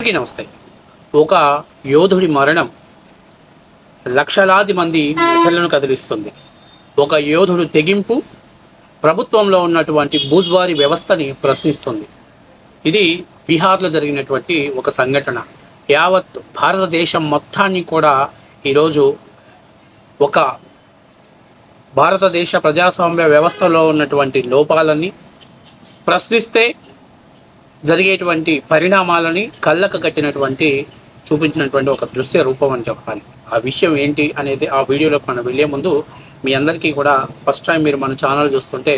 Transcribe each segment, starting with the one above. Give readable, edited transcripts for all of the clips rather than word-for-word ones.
అందరికీ నమస్తే. ఒక యోధుడి మరణం లక్షలాది మంది మెదళ్లను కదిలిస్తుంది. ఒక యోధుడు తెగింపు ప్రభుత్వంలో ఉన్నటువంటి బూజ్వారీ వ్యవస్థని ప్రశ్నిస్తుంది. ఇది బీహార్లో జరిగినటువంటి ఒక సంఘటన. యావత్ భారతదేశం మొత్తాన్ని కూడా ఈరోజు ఒక భారతదేశ ప్రజాస్వామ్య వ్యవస్థలో ఉన్నటువంటి లోపాలని ప్రశ్నిస్తే జరిగేటువంటి పరిణామాలని కళ్ళకు కట్టినటువంటి చూపించినటువంటి ఒక దృశ్య రూపం అని చెప్పాలి. ఆ విషయం ఏంటి అనేది ఆ వీడియోలోకి మనం వెళ్ళే ముందు మీ అందరికీ కూడా ఫస్ట్ టైం మీరు మన ఛానల్ చూస్తుంటే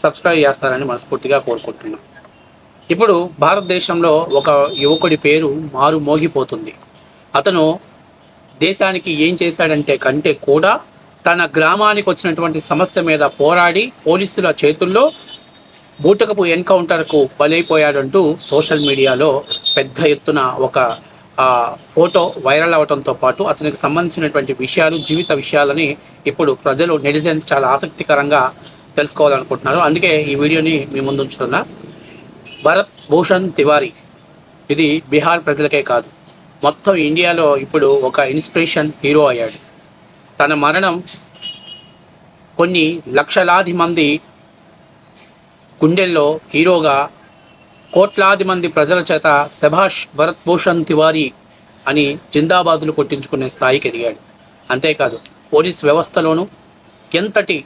సబ్స్క్రైబ్ చేస్తారని మనస్ఫూర్తిగా కోరుకుంటున్నాం. ఇప్పుడు భారతదేశంలో ఒక యువకుడి పేరు మారు మోగిపోతుంది. అతను దేశానికి ఏం చేశాడంటే కంటే కూడా తన గ్రామానికి వచ్చినటువంటి సమస్య మీద పోరాడి పోలీసుల చేతుల్లో బూటకపు ఎన్కౌంటర్కు బలైపోయాడంటూ సోషల్ మీడియాలో పెద్ద ఎత్తున ఒక ఫోటో వైరల్ అవడంతో పాటు అతనికి సంబంధించినటువంటి విషయాలు, జీవిత విషయాలని ఇప్పుడు ప్రజలు, నెటిజన్స్ చాలా ఆసక్తికరంగా తెలుసుకోవాలనుకుంటున్నారు. అందుకే ఈ వీడియోని మీ ముందు ఉంచుతున్నా. భరత్ భూషణ్ తివారీ ఇది బీహార్ ప్రజలకే కాదు, మొత్తం ఇండియాలో ఇప్పుడు ఒక ఇన్స్పిరేషన్ హీరో అయ్యాడు. తన మరణం కొన్ని లక్షలాది మంది గుండెల్లో హీరోగా కోట్లాది మంది ప్రజల చేత శభాష్ భరత్ భూషణ్ తివారీ అని జిందాబాదులు కొట్టించుకునే స్థాయికి ఎదిగాడు. అంతేకాదు పోలీస్ వ్యవస్థలోనూ ఎంతటి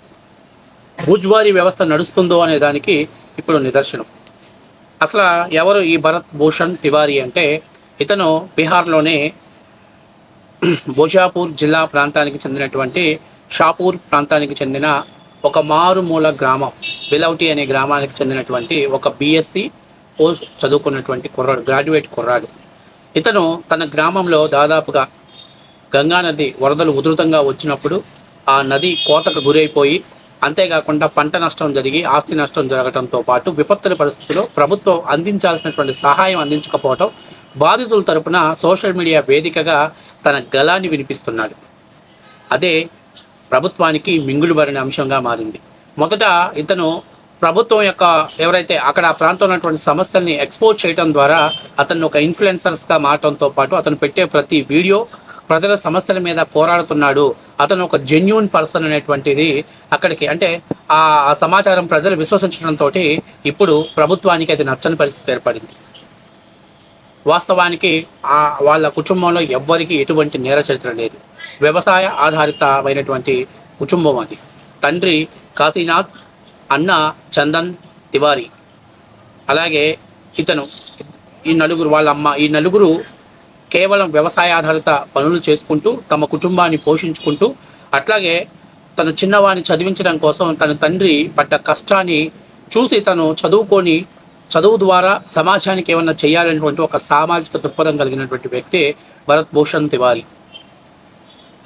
బూజ్వారీ వ్యవస్థ నడుస్తుందో అనే దానికి ఇప్పుడు నిదర్శనం. అసలు ఎవరు ఈ భరత్ భూషణ్ తివారీ అంటే, ఇతను బీహార్లోనే భోజాపూర్ జిల్లా ప్రాంతానికి చెందినటువంటి షాపూర్ ప్రాంతానికి చెందిన ఒక మారుమూల గ్రామం బిలౌటి అనే గ్రామానికి చెందినటువంటి ఒక బీఎస్సీ పోస్ట్ చదువుకున్నటువంటి కుర్రాడు, గ్రాడ్యుయేట్ కుర్రాడు. ఇతను తన గ్రామంలో దాదాపుగా గంగానది వరదలు ఉధృతంగా వచ్చినప్పుడు ఆ నది కోతకు గురైపోయి, అంతేకాకుండా పంట నష్టం జరిగి ఆస్తి నష్టం జరగడంతో పాటు విపత్తుల పరిస్థితుల్లో ప్రభుత్వం అందించాల్సినటువంటి సహాయం అందించకపోవటం, బాధితుల తరపున సోషల్ మీడియా వేదికగా తన గళాన్ని వినిపిస్తున్నాడు. అదే ప్రభుత్వానికి మింగుడుబడిన అంశంగా మారింది. మొదట ఇతను ప్రభుత్వం యొక్క ఎవరైతే అక్కడ ఆ ప్రాంతంలో ఉన్నటువంటి సమస్యల్ని ఎక్స్పోజ్ చేయడం ద్వారా అతను ఒక ఇన్ఫ్లుయెన్సర్స్గా మారడంతో పాటు అతను పెట్టే ప్రతి వీడియో ప్రజల సమస్యల మీద పోరాడుతున్నాడు, అతను ఒక జెన్యూన్ పర్సన్ అనేటువంటిది అక్కడికి అంటే ఆ సమాచారం ప్రజలు విశ్వసించడంతో ఇప్పుడు ప్రభుత్వానికి అది నచ్చని పరిస్థితి ఏర్పడింది. వాస్తవానికి వాళ్ళ కుటుంబంలో ఎవ్వరికి ఎటువంటి నేర చరిత్ర లేదు. వ్యవసాయ ఆధారితమైనటువంటి కుటుంబం అది. తండ్రి కాశీనాథ్, అన్న చందన్ తివారీ, అలాగే ఇతను, ఈ నలుగురు, వాళ్ళ అమ్మ, ఈ నలుగురు కేవలం వ్యవసాయ ఆధారిత పనులు చేసుకుంటూ తమ కుటుంబాన్ని పోషించుకుంటూ, అట్లాగే తన చిన్నవాడిని చదివించడం కోసం తన తండ్రి పడ్డ కష్టాన్ని చూసి తను చదువుకొని చదువు ద్వారా సమాజానికి ఏమన్నా చేయాలనేటువంటి ఒక సామాజిక దృక్పథం కలిగినటువంటి వ్యక్తి భరత్ భూషణ్ తివారీ.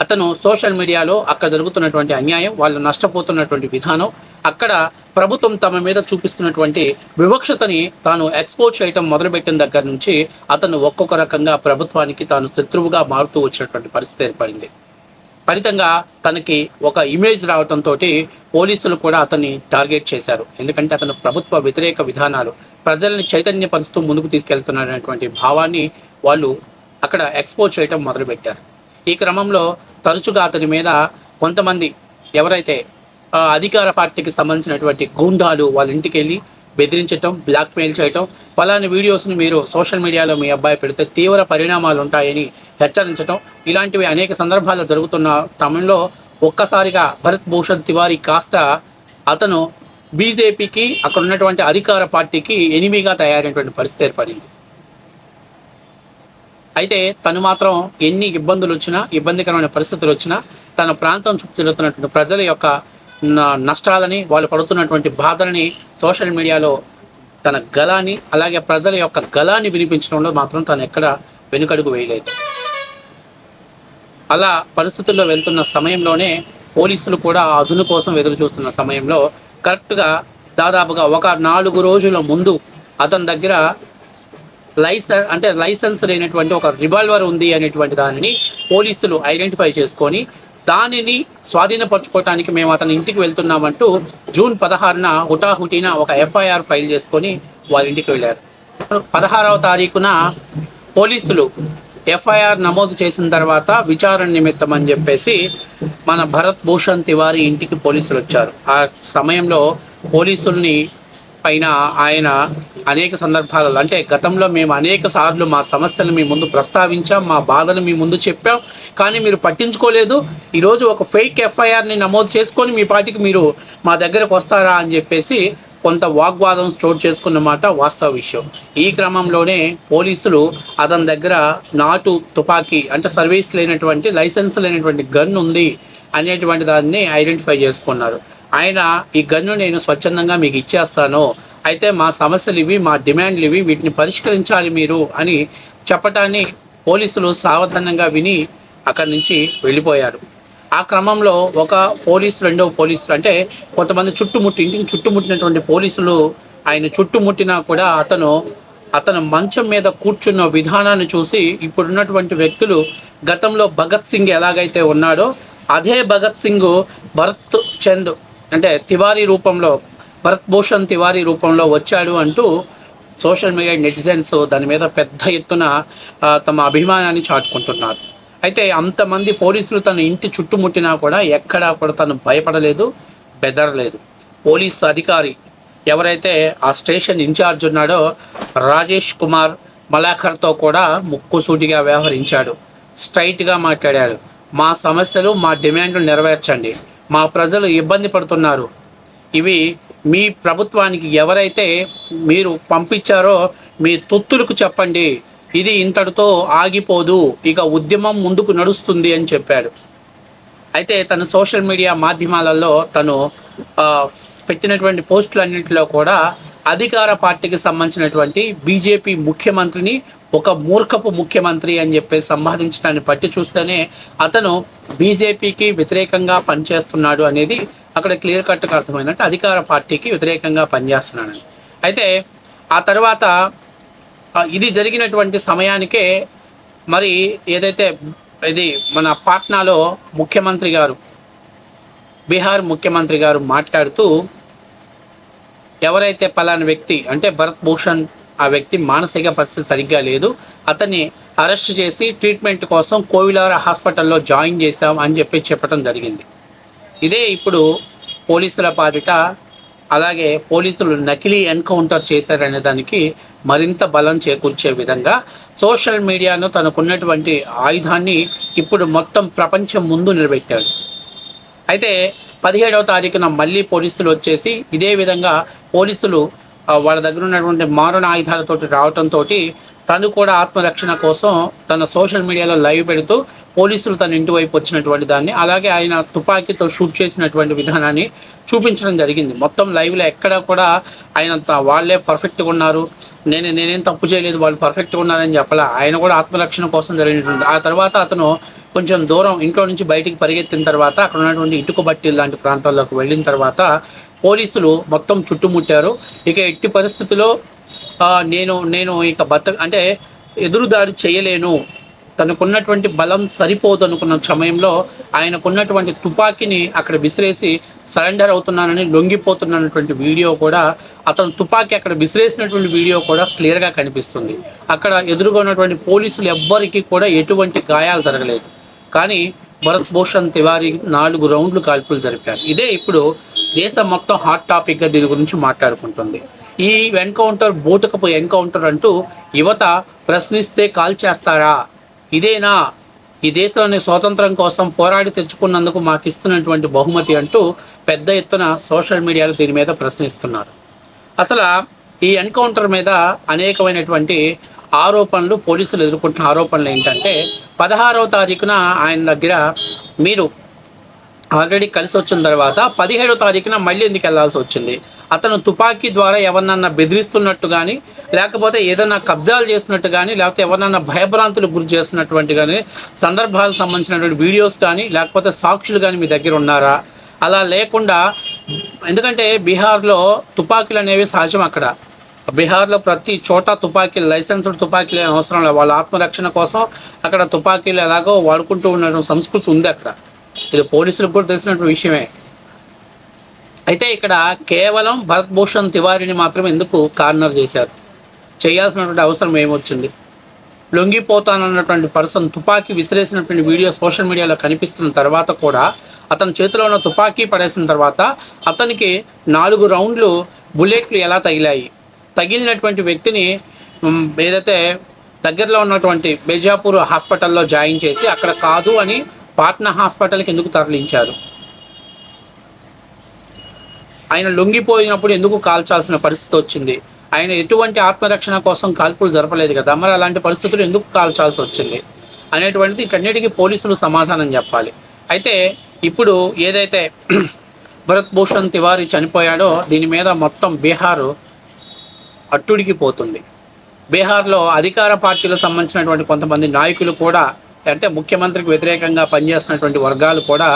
అతను సోషల్ మీడియాలో అక్కడ జరుగుతున్నటువంటి అన్యాయం, వాళ్ళు నష్టపోతున్నటువంటి విధానం, అక్కడ ప్రభుత్వం తమ మీద చూపిస్తున్నటువంటి వివక్షతని తాను ఎక్స్పోజ్ చేయటం మొదలుపెట్టిన దగ్గర నుంచి అతను ఒక్కొక్క రకంగా ప్రభుత్వానికి తాను శత్రువుగా మారుతూ వచ్చినటువంటి పరిస్థితి ఏర్పడింది. ఫలితంగా తనకి ఒక ఇమేజ్ రావడంతో పోలీసులు కూడా అతన్ని టార్గెట్ చేశారు. ఎందుకంటే అతను ప్రభుత్వ వ్యతిరేక విధానాలు, ప్రజల్ని చైతన్యపరుస్తూ ముందుకు తీసుకెళ్తున్నటువంటి భావాన్ని వాళ్ళు అక్కడ ఎక్స్పోజ్ చేయటం మొదలుపెట్టారు. ఈ క్రమంలో తరచుగా అతని మీద కొంతమంది ఎవరైతే అధికార పార్టీకి సంబంధించినటువంటి గూండాలు వాళ్ళ ఇంటికి వెళ్ళి బెదిరించటం, బ్లాక్మెయిల్ చేయటం, పలాని వీడియోస్ని మీరు సోషల్ మీడియాలో మీ అబ్బాయి పెడితే తీవ్ర పరిణామాలు ఉంటాయని హెచ్చరించటం, ఇలాంటివి అనేక సందర్భాల్లో జరుగుతున్న తమిళలో ఒక్కసారిగా భరత్ భూషణ్ తివారీ కాస్త అతను బీజేపీకి, అక్కడ ఉన్నటువంటి అధికార పార్టీకి ఎనిమిగా తయారైనటువంటి పరిస్థితి ఏర్పడింది. అయితే తను మాత్రం ఎన్ని ఇబ్బందులు వచ్చినా, ఇబ్బందికరమైన పరిస్థితులు వచ్చినా తన ప్రాంతం చుట్టూ జరుగుతున్నటువంటి ప్రజల యొక్క నష్టాలని, వాళ్ళు పడుతున్నటువంటి బాధలని సోషల్ మీడియాలో తన గళాన్ని, అలాగే ప్రజల యొక్క గళాన్ని వినిపించడంలో మాత్రం తను ఎక్కడ వెనుకడుగు వేయలేదు. అలా పరిస్థితుల్లో వెళ్తున్న సమయంలోనే పోలీసులు కూడా అదును కోసం ఎదురు చూస్తున్న సమయంలో కరెక్ట్గా దాదాపుగా ఒక 4 రోజుల ముందు అతని దగ్గర లైసెన్స్ లేనటువంటి ఒక రివాల్వర్ ఉంది అనేటువంటి దానిని పోలీసులు ఐడెంటిఫై చేసుకొని దానిని స్వాధీనపరచుకోవడానికి మేము అతని ఇంటికి వెళ్తున్నామంటూ జూన్ 16న హుటాహుటిన ఒక ఎఫ్ఐఆర్ ఫైల్ చేసుకొని వారి ఇంటికి వెళ్ళారు. 16వ తారీఖున పోలీసులు ఎఫ్ఐఆర్ నమోదు చేసిన తర్వాత విచారణ నిమిత్తం అని చెప్పేసి మన భరత్ భూషణ్ తివారీ ఇంటికి పోలీసులు వచ్చారు. ఆ సమయంలో పోలీసుల్ని పైన ఆయన అనేక సందర్భాలలో, అంటే గతంలో మేము అనేక సార్లు మా సమస్యలు మీ ముందు ప్రస్తావించాం, మా బాధలు మీ ముందు చెప్పాం, కానీ మీరు పట్టించుకోలేదు. ఈరోజు ఒక ఫేక్ ఎఫ్ఐఆర్ని నమోదు చేసుకొని మీ పార్టీకి మీరు మా దగ్గరకు వస్తారా అని చెప్పేసి కొంత వాగ్వాదం చోటు చేసుకున్నమాట వాస్తవ విషయం. ఈ క్రమంలోనే పోలీసులు అతని దగ్గర నాటు తుపాకీ, అంటే సర్వీస్ లేనటువంటి, లైసెన్స్ లేనటువంటి గన్ ఉంది అనేటువంటి దాన్ని ఐడెంటిఫై చేసుకున్నారు. ఆయన ఈ గన్ను నేను స్వచ్ఛందంగా మీకు ఇచ్చేస్తాను, అయితే మా సమస్యలు ఇవి, మా డిమాండ్లు ఇవి, వీటిని పరిష్కరించాలి మీరు అని చెప్పటాన్ని పోలీసులు సావధానంగా విని అక్కడి నుంచి వెళ్ళిపోయారు. ఆ క్రమంలో ఒక పోలీసు, రెండవ పోలీసులు, అంటే కొంతమంది ఇంటికి చుట్టుముట్టినటువంటి పోలీసులు ఆయన చుట్టుముట్టినా కూడా అతను మంచం మీద కూర్చున్న విధానాన్ని చూసి ఇప్పుడున్నటువంటి వ్యక్తులు, గతంలో భగత్ సింగ్ ఎలాగైతే ఉన్నాడో అదే భగత్ సింగ్ భరత్ చంద్ అంటే తివారీ రూపంలో, భరత్ భూషణ్ తివారీ రూపంలో వచ్చాడు అంటూ సోషల్ మీడియా నెటిజన్స్ దాని మీద పెద్ద ఎత్తున తమ అభిమానాన్ని చాటుకుంటున్నారు. అయితే అంతమంది పోలీసులు తన ఇంటి చుట్టుముట్టినా కూడా ఎక్కడా కూడా తను భయపడలేదు, బెదరలేదు. పోలీస్ అధికారి ఎవరైతే ఆ స్టేషన్ ఇన్ఛార్జ్ ఉన్నాడో రాజేష్ కుమార్ మలాఖర్తో కూడా ముక్కుసూటిగా వ్యవహరించాడు, స్ట్రైట్గా మాట్లాడాడు. మా సమస్యలు, మా డిమాండ్లు నెరవేర్చండి, మా ప్రజలు ఇబ్బంది పడుతున్నారు, ఇవి మీ ప్రభుత్వానికి ఎవరైతే మీరు పంపించారో మీ తొత్తులకు చెప్పండి, ఇది ఇంతటితో ఆగిపోదు, ఇక ఉద్యమం ముందుకు నడుస్తుంది అని చెప్పాడు. అయితే తన సోషల్ మీడియా మాధ్యమాలలో తను పెట్టినటువంటి పోస్టులన్నింటిలో కూడా అధికార పార్టీకి సంబంధించినటువంటి బీజేపీ ముఖ్యమంత్రిని ఒక మూర్ఖపు ముఖ్యమంత్రి అని చెప్పేసి సంపాదించడాన్ని బట్టి చూస్తేనే అతను బీజేపీకి వ్యతిరేకంగా పనిచేస్తున్నాడు అనేది అక్కడ క్లియర్ కట్గా అర్థమైందంటే అధికార పార్టీకి వ్యతిరేకంగా పనిచేస్తున్నాడని. అయితే ఆ తర్వాత ఇది జరిగినటువంటి సమయానికే మరి ఏదైతే ఇది మన పాట్నాలో ముఖ్యమంత్రి గారు, బీహార్ ముఖ్యమంత్రి గారు మాట్లాడుతూ, ఎవరైతే పలానా వ్యక్తి అంటే భరత్ భూషణ్, ఆ వ్యక్తి మానసిక పరిస్థితి సరిగ్గా లేదు, అతన్ని అరెస్ట్ చేసి ట్రీట్మెంట్ కోసం కోవిలారా హాస్పిటల్లో జాయిన్ చేశాం అని చెప్పడం జరిగింది. ఇదే ఇప్పుడు పోలీసుల పాలిట, అలాగే పోలీసులు నకిలీ ఎన్కౌంటర్ చేశారనే దానికి మరింత బలం చేకూర్చే విధంగా సోషల్ మీడియాను తనకున్నటువంటి ఆయుధాన్ని ఇప్పుడు మొత్తం ప్రపంచం ముందు నిలబెట్టాడు. అయితే 17వ తారీఖున మళ్ళీ పోలీసులు వచ్చేసి ఇదే విధంగా పోలీసులు వాళ్ళ దగ్గర ఉన్నటువంటి మారణ ఆయుధాలతోటి రావడంతో తను కూడా ఆత్మరక్షణ కోసం తన సోషల్ మీడియాలో లైవ్ పెడుతూ పోలీసులు తన ఇంటి వైపు వచ్చినటువంటి దాన్ని, అలాగే ఆయన తుపాకీతో షూట్ చేసినటువంటి విధానాన్ని చూపించడం జరిగింది. మొత్తం లైవ్లో ఎక్కడ కూడా ఆయన వాళ్ళే పర్ఫెక్ట్గా ఉన్నారు, నేనేం తప్పు చేయలేదు, వాళ్ళు పర్ఫెక్ట్గా ఉన్నారని చెప్పాలా. ఆయన కూడా ఆత్మరక్షణ కోసం జరిగినటువంటి. ఆ తర్వాత అతను కొంచెం దూరం ఇంట్లో నుంచి బయటికి పరిగెత్తిన తర్వాత అక్కడ ఉన్నటువంటి ఇటుక బట్టీలు లాంటి ప్రాంతాల్లోకి వెళ్ళిన తర్వాత పోలీసులు మొత్తం చుట్టుముట్టారు. ఇక ఎట్టి పరిస్థితుల్లో నేను ఇక అంటే ఎదురుదాడి చేయలేను, తనకున్నటువంటి బలం సరిపోదు అనుకున్న సమయంలో ఆయనకున్నటువంటి తుపాకీని అక్కడ విసిరేసి సరెండర్ అవుతున్నానని, లొంగిపోతున్నటువంటి వీడియో కూడా, అతను తుపాకీ అక్కడ విసిరేసినటువంటి వీడియో కూడా క్లియర్గా కనిపిస్తుంది. అక్కడ ఎదురుగా ఉన్నటువంటి పోలీసులు ఎవ్వరికీ కూడా ఎటువంటి గాయాలు జరగలేదు. కానీ భరత్ భూషణ్ తివారీ 4 రౌండ్లు కాల్పులు జరిపారు. ఇదే ఇప్పుడు దేశం మొత్తం హాట్ టాపిక్గా దీని గురించి మాట్లాడుకుంటుంది. ఈ ఎన్కౌంటర్ బూటకపు ఎన్కౌంటర్ అంటూ యువత ప్రశ్నిస్తే కాల్ చేస్తారా, ఇదేనా ఈ దేశంలోని స్వాతంత్రం కోసం పోరాడి తెచ్చుకున్నందుకు మాకు ఇస్తున్నటువంటి బహుమతి అంటూ పెద్ద ఎత్తున సోషల్ మీడియాలో దీని మీద ప్రశ్నిస్తున్నారు. అసలు ఈ ఎన్కౌంటర్ మీద అనేకమైనటువంటి ఆరోపణలు, పోలీసులు ఎదుర్కొంటున్న ఆరోపణలు ఏంటంటే 16వ తారీఖున ఆయన దగ్గర మీరు ఆల్రెడీ కలిసి వచ్చిన తర్వాత 17వ తారీఖున మళ్ళీ ఎందుకు వెళ్లాల్సి వచ్చింది? అతను తుపాకీ ద్వారా ఎవరినన్నా బెదిరిస్తున్నట్టు కానీ, లేకపోతే ఏదైనా కబ్జాలు చేస్తున్నట్టు కానీ, లేకపోతే ఎవరినన్నా భయభ్రాంతులకు గురి చేస్తున్నటువంటి కానీ సందర్భాలకు సంబంధించినటువంటి వీడియోస్ కానీ, లేకపోతే సాక్షులు కానీ మీ దగ్గర ఉన్నారా? అలా లేకుండా, ఎందుకంటే బీహార్లో తుపాకీలు అనేవి సహజం. అక్కడ బీహార్లో ప్రతి చోట తుపాకీలు, లైసెన్స్డ్ తుపాకీలు అవసరం లేదు. వాళ్ళ ఆత్మరక్షణ కోసం అక్కడ తుపాకీలు ఎలాగో వాడుకుంటూ ఉన్న సంస్కృతి ఉంది అక్కడ. ఇది పోలీసులకు కూడా తెలిసినటువంటి విషయమే. అయితే ఇక్కడ కేవలం భరత్ భూషణ్ తివారీని మాత్రం ఎందుకు కార్నర్ చేశారు? చేయాల్సినటువంటి అవసరం ఏమొచ్చింది? లొంగిపోతానన్నటువంటి పర్సన్ తుపాకీ విసిరేసినటువంటి వీడియో సోషల్ మీడియాలో కనిపిస్తున్న తర్వాత కూడా అతని చేతిలో ఉన్న తుపాకీ పడేసిన తర్వాత అతనికి 4 రౌండ్లు బుల్లెట్లు ఎలా తగిలాయి, తగిలినటువంటి వ్యక్తిని ఏదైతే దగ్గరలో ఉన్నటువంటి బేజాపూర్ హాస్పిటల్లో జాయిన్ చేసి అక్కడ కాదు అని పాట్నా హాస్పిటల్కి ఎందుకు తరలించారు? ఆయన లొంగిపోయినప్పుడు ఎందుకు కాల్చాల్సిన పరిస్థితి వచ్చింది? ఆయన ఎటువంటి ఆత్మరక్షణ కోసం కాల్పులు జరపలేదు కదా, మరి అలాంటి పరిస్థితులు ఎందుకు కాల్చాల్సి వచ్చింది అనేటువంటిది ఇక్కడన్నిటికీ పోలీసులు సమాధానం చెప్పాలి. అయితే ఇప్పుడు ఏదైతే భరత్ భూషణ్ తివారీ చనిపోయాడో దీని మీద మొత్తం బీహారు అట్టుడికి పోతుంది. బీహార్లో అధికార పార్టీలకు సంబంధించినటువంటి కొంతమంది నాయకులు కూడా, అంటే ముఖ్యమంత్రికి వ్యతిరేకంగా పనిచేస్తున్నటువంటి వర్గాలు కూడా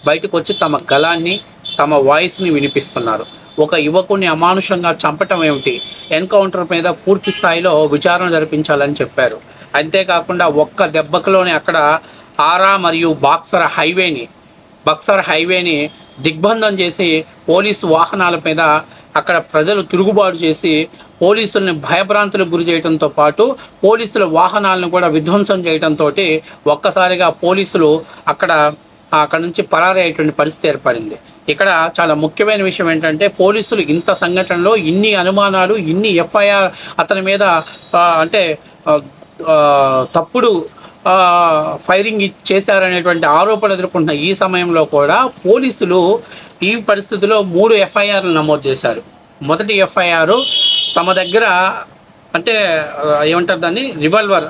బయటకు వచ్చి తమ గళాన్ని, తమ వాయిస్ని వినిపిస్తున్నారు. ఒక యువకుడిని అమానుషంగా చంపటం ఏమిటి, ఎన్కౌంటర్ మీద పూర్తి స్థాయిలో విచారణ జరిపించాలని చెప్పారు. అంతేకాకుండా ఒక్క దెబ్బకులోనే అక్కడ ఆరా మరియు బక్సర్ హైవేని దిగ్బంధం చేసి పోలీసు వాహనాల మీద అక్కడ ప్రజలు తిరుగుబాటు చేసి పోలీసుల్ని భయభ్రాంతులకు గురి చేయడంతో పాటు పోలీసుల వాహనాలను కూడా విధ్వంసం చేయడంతో ఒక్కసారిగా పోలీసులు అక్కడ నుంచి పరారయ్యేటువంటి పరిస్థితి ఏర్పడింది. ఇక్కడ చాలా ముఖ్యమైన విషయం ఏంటంటే పోలీసులు ఇంత సంఘటనలో ఇన్ని అనుమానాలు, ఇన్ని ఎఫ్ఐఆర్ అతని మీద తప్పుడు ఫైరింగ్ చేశారనేటువంటి ఆరోపణలు ఎదుర్కొంటున్న ఈ సమయంలో కూడా పోలీసులు ఈ పరిస్థితిలో 3 ఎఫ్ఐఆర్లు నమోదు చేశారు. మొదటి ఎఫ్ఐఆర్ తమ దగ్గర ఏమంటారు దాన్ని, రివాల్వర్,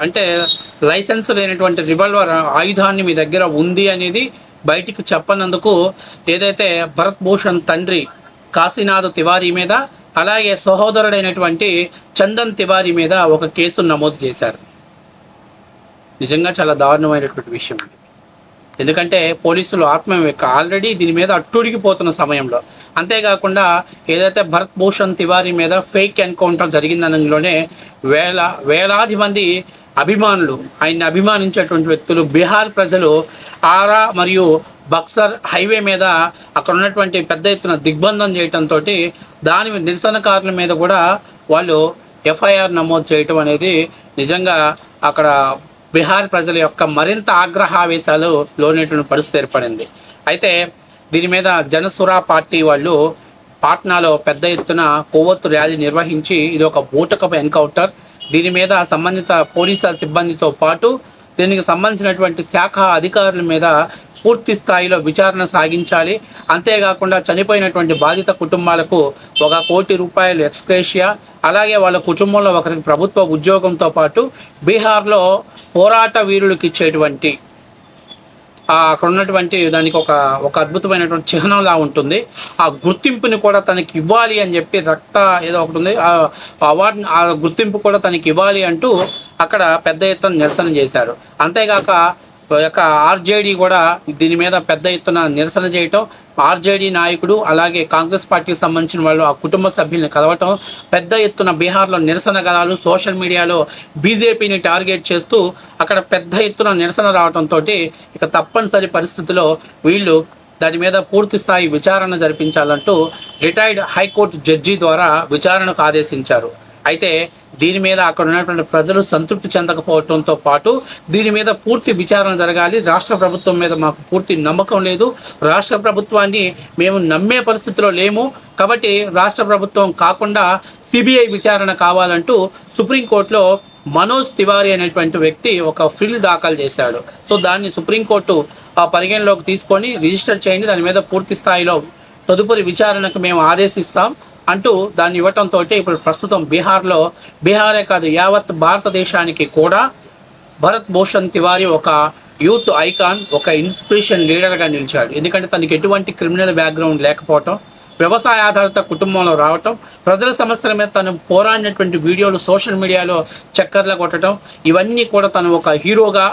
లైసెన్స్ లేనటువంటి రివాల్వర్ ఆయుధాన్ని మీ దగ్గర ఉంది అనేది బయటికి చెప్పనందుకు ఏదైతే భరత్ భూషణ్ తండ్రి కాశీనాథ్ తివారీ మీద, అలాగే సహోదరుడైనటువంటి చందన్ తివారీ మీద ఒక కేసును నమోదు చేశారు. నిజంగా చాలా దారుణమైనటువంటి విషయం ఇది. ఎందుకంటే పోలీసులు ఆల్రెడీ దీని మీద అట్టుడికిపోతున్న సమయంలో, అంతేకాకుండా ఏదైతే భరత్ భూషణ్ తివారీ మీద ఫేక్ ఎన్కౌంటర్ జరిగిందనలోనే వేలాది మంది అభిమానులు, ఆయన్ని అభిమానించేటువంటి వ్యక్తులు, బీహార్ ప్రజలు ఆరా మరియు బక్సర్ హైవే మీద అక్కడ ఉన్నటువంటి పెద్ద ఎత్తున దిగ్బంధం చేయడంతో దాని నిరసనకారుల మీద కూడా వాళ్ళు ఎఫ్ఐఆర్ నమోదు చేయటం అనేది నిజంగా అక్కడ బీహార్ ప్రజల యొక్క మరింత ఆగ్రహావేశాలు లోనేటువంటి పరిస్థితి ఏర్పడింది. అయితే దీని మీద జనసురా పార్టీ వాళ్ళు పాట్నాలో పెద్ద ఎత్తున కొవ్వొత్తు ర్యాలీ నిర్వహించి ఇది ఒక బూటకపు ఎన్కౌంటర్, దీని మీద సంబంధిత పోలీసుల సిబ్బందితో పాటు దీనికి సంబంధించినటువంటి శాఖ అధికారుల మీద పూర్తి స్థాయిలో విచారణ సాగించాలి. అంతేకాకుండా చనిపోయినటువంటి బాధిత కుటుంబాలకు 1 కోటి రూపాయలు ఎక్స్గ్రేషియా, అలాగే వాళ్ళ కుటుంబంలో ఒకరికి ప్రభుత్వ ఉద్యోగంతో పాటు బీహార్లో పోరాట వీరులకు ఇచ్చేటువంటి అక్కడ ఉన్నటువంటి దానికి ఒక అద్భుతమైనటువంటి చిహ్నంలా ఉంటుంది. ఆ గుర్తింపుని కూడా తనకి ఇవ్వాలి అని చెప్పి ఏదో ఒకటి ఉంది, ఆ అవార్డు, ఆ గుర్తింపు కూడా తనకి ఇవ్వాలి అంటూ అక్కడ పెద్ద ఎత్తున నిరసన చేశారు. అంతేగాక ఆర్జేడీ కూడా దీని మీద పెద్ద ఎత్తున నిరసన చేయటం, ఆర్జేడీ నాయకుడు అలాగే కాంగ్రెస్ పార్టీకి సంబంధించిన వాళ్ళు ఆ కుటుంబ సభ్యుల్ని కలవటం, పెద్ద ఎత్తున బీహార్లో నిరసన గలాలు సోషల్ మీడియాలో బీజేపీని టార్గెట్ చేస్తూ అక్కడ పెద్ద ఎత్తున నిరసన రావడంతో ఇక తప్పనిసరి పరిస్థితిలో వీళ్ళు దాని మీద పూర్తి స్థాయి విచారణ జరిపించాలంటూ రిటైర్డ్ హైకోర్టు జడ్జి ద్వారా విచారణకు ఆదేశించారు. అయితే దీని మీద అక్కడ ఉన్నటువంటి ప్రజలు సంతృప్తి చెందకపోవడంతో పాటు దీని మీద పూర్తి విచారణ జరగాలి, రాష్ట్ర ప్రభుత్వం మీద మాకు పూర్తి నమ్మకం లేదు, రాష్ట్ర ప్రభుత్వాన్ని మేము నమ్మే పరిస్థితిలో లేము, కాబట్టి రాష్ట్ర ప్రభుత్వం కాకుండా సిబిఐ విచారణ కావాలంటూ సుప్రీంకోర్టులో మనోజ్ తివారీ అనేటువంటి వ్యక్తి ఒక ఫిల్ దాఖలు చేశాడు. సో దాన్ని సుప్రీంకోర్టు పరిగణలోకి తీసుకొని రిజిస్టర్ చేయండి, దాని మీద పూర్తి స్థాయిలో తదుపరి విచారణకు మేము ఆదేశిస్తాం అంటూ దాన్ని ఇవ్వటంతో ఇప్పుడు ప్రస్తుతం బీహారే కాదు యావత్ భారతదేశానికి కూడా భరత్ భూషణ్ తివారీ ఒక యూత్ ఐకాన్, ఒక ఇన్స్పిరేషన్ లీడర్గా నిలిచాడు. ఎందుకంటే తనకి ఎటువంటి క్రిమినల్ బ్యాక్గ్రౌండ్ లేకపోవటం, వ్యవసాయ ఆధారిత కుటుంబంలో రావటం, ప్రజల సమస్యల మీద తను పోరాడినటువంటి వీడియోలు సోషల్ మీడియాలో చక్కర్లు కొట్టడం, ఇవన్నీ కూడా తను ఒక హీరోగా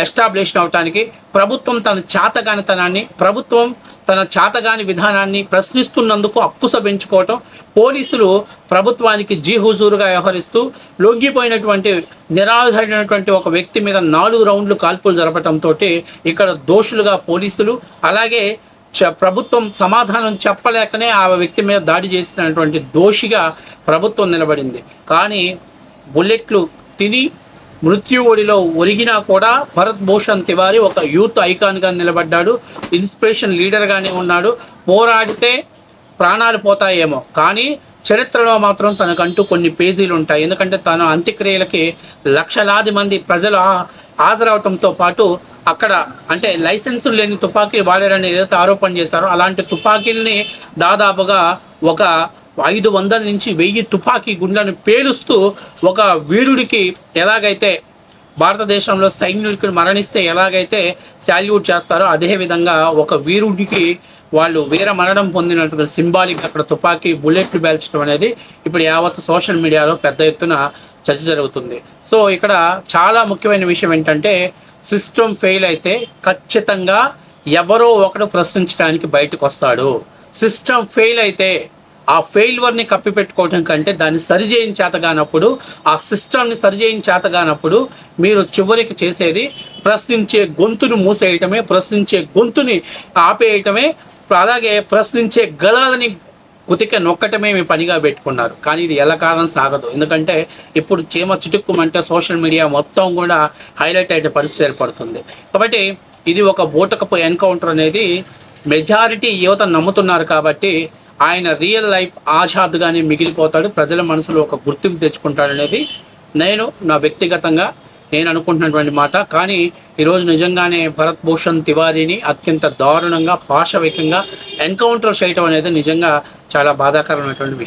ఎస్టాబ్లిష్ అవటానికి ప్రభుత్వం తన చాతగానితనాన్ని, ప్రభుత్వం తన చాతగాని విధానాన్ని ప్రశ్నిస్తున్నందుకు అక్కుస పెంచుకోవటం, పోలీసులు ప్రభుత్వానికి హుజూరుగా వ్యవహరిస్తూ లొంగిపోయినటువంటి నిరాధారైనటువంటి ఒక వ్యక్తి మీద 4 రౌండ్లు కాల్పులు జరపడంతో ఇక్కడ దోషులుగా పోలీసులు, అలాగే ప్రభుత్వం సమాధానం చెప్పలేకనే ఆ వ్యక్తి మీద దాడి చేసినటువంటి దోషిగా ప్రభుత్వం నిలబడింది. కానీ బుల్లెట్లు తిని మృత్యు ఒడిలో ఒరిగినా కూడా భరత్ భూషణ్ తివారీ ఒక యూత్ ఐకాన్గా నిలబడ్డాడు, ఇన్స్పిరేషన్ లీడర్గానే ఉన్నాడు. పోరాడితే ప్రాణాలు పోతాయేమో కానీ చరిత్రలో మాత్రం తనకంటూ కొన్ని పేజీలు ఉంటాయి. ఎందుకంటే తన అంత్యక్రియలకి లక్షలాది మంది ప్రజలు హాజరవటంతో పాటు అక్కడ అంటే లైసెన్సులు లేని తుపాకీ వాడారని ఏదైతే ఆరోపణ చేస్తారో అలాంటి తుపాకీల్ని దాదాపుగా ఒక 500 నుంచి 1000 తుపాకీ గుండ్లను పేలుస్తూ ఒక వీరుడికి ఎలాగైతే భారతదేశంలో సైనికులు మరణిస్తే ఎలాగైతే శాల్యూట్ చేస్తారో అదేవిధంగా ఒక వీరుడికి వాళ్ళు వీర మరణం పొందినటువంటి సింబాలిక్ అక్కడ తుపాకీ బుల్లెట్లు పేల్చడం అనేది ఇప్పుడు యావత్ సోషల్ మీడియాలో పెద్ద ఎత్తున చర్చ జరుగుతుంది. సో ఇక్కడ చాలా ముఖ్యమైన విషయం ఏంటంటే సిస్టమ్ ఫెయిల్ అయితే ఖచ్చితంగా ఎవరో ఒకడు ప్రశ్నించడానికి బయటకు వస్తాడు. సిస్టమ్ ఫెయిల్ అయితే ఆ ఫెయిల్వర్ని కప్పిపెట్టుకోవడం కంటే దాన్ని సరిచేయని చేతగానప్పుడు ఆ సిస్టమ్ని సరిచేయని చేతగానప్పుడు మీరు చివరికి చేసేది ప్రశ్నించే గొంతును మూసేయటమే, ప్రశ్నించే గొంతుని ఆపేయటమే, అలాగే ప్రశ్నించే గలాలని ఉతిక నొక్కటమే మీ పనిగా పెట్టుకున్నారు. కానీ ఇది ఎల్లకాలం సాగదు. ఎందుకంటే ఇప్పుడు చీమ చిటుక్కుమంటే సోషల్ మీడియా మొత్తం కూడా హైలైట్ అయ్యే పరిస్థితి ఏర్పడుతుంది. కాబట్టి ఇది ఒక బూటకపు ఎన్కౌంటర్ అనేది మెజారిటీ యువత నమ్ముతున్నారు. కాబట్టి ఆయన రియల్ లైఫ్ ఆజాద్గానే మిగిలిపోతాడు, ప్రజల మనసులో ఒక గుర్తింపు తెచ్చుకుంటాడనేది నా వ్యక్తిగతంగా నేను అనుకుంటున్నటువంటి మాట. కానీ ఈరోజు నిజంగానే భరత్ భూషణ్ తివారీని అత్యంత దారుణంగా పాశవికంగా ఎన్కౌంటర్ చేయటం అనేది నిజంగా చాలా బాధాకరమైనటువంటి విషయం.